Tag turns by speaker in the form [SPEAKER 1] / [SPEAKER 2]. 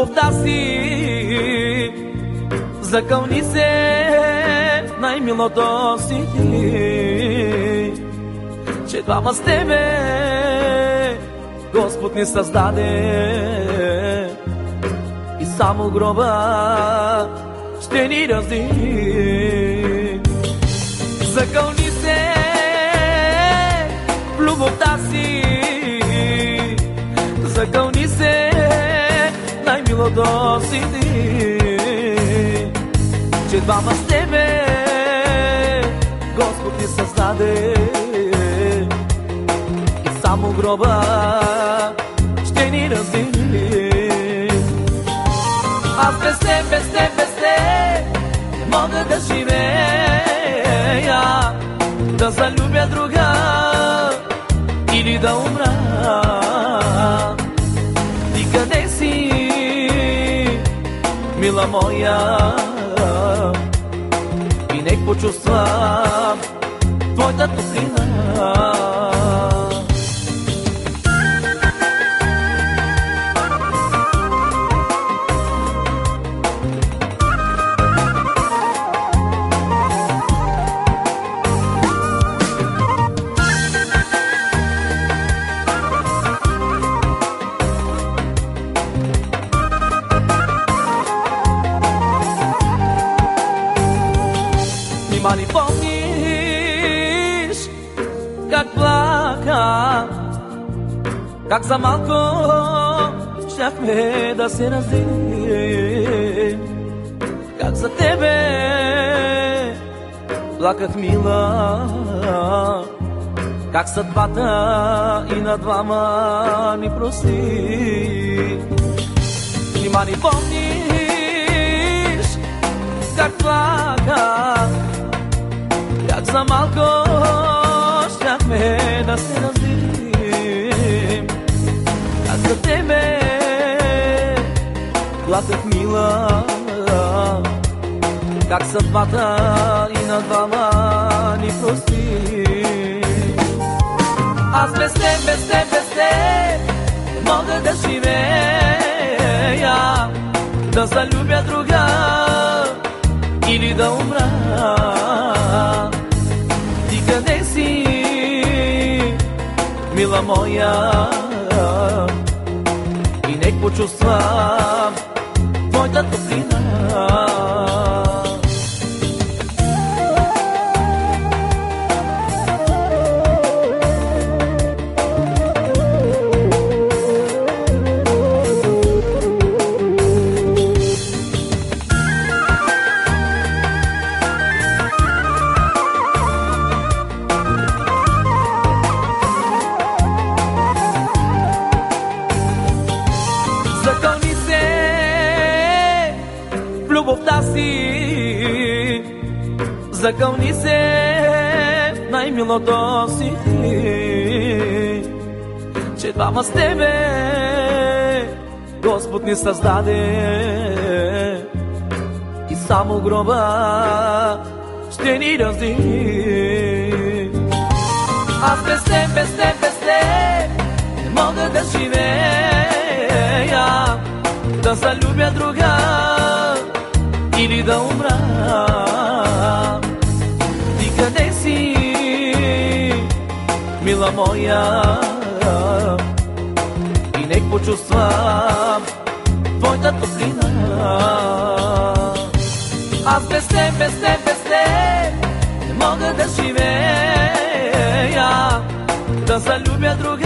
[SPEAKER 1] любовта си, закълни се най-милото си ти, че двама с тебе Господ ни създаде и само гроба ще ни раздели. Закълни се в любовта си, закълни се най-милото си ти, че двама с тебе Господ ни създаде и само гроба ще ни раздели. Аз без теб, без теб, без теб не мога да живея, да залюбя друга или да умра. Ти къде си, мила моя? И нек почувствам твоята топлина. Нима ни помниш как плака, как за малко щяхме да се разделим, как за тебе плаках, мила, как съдбата и на двама ни прости. Нима ни помниш как плака, как за малко щяхме да се разделим, как за тебе плаках, мила, как съдбата и на двама ни прости. Аз без теб, без теб, без теб не мога да живея, да залюбя друга или да умра. Ти къде си, мила моя? И нек почувствам твоята топлина. Закълни се в любовта си, закълни се в най-милото си ти, че двама с тебе Господ ни създаде и само гроба ще ни раздели. Аз без теб, без теб, без теб не мога да живея, да залюбя друга или да умра. Ти къде си, мила моя? И нек почувствам твоята топлина. Аз без теб, без теб, без теб не мога да живея, да залюбя друга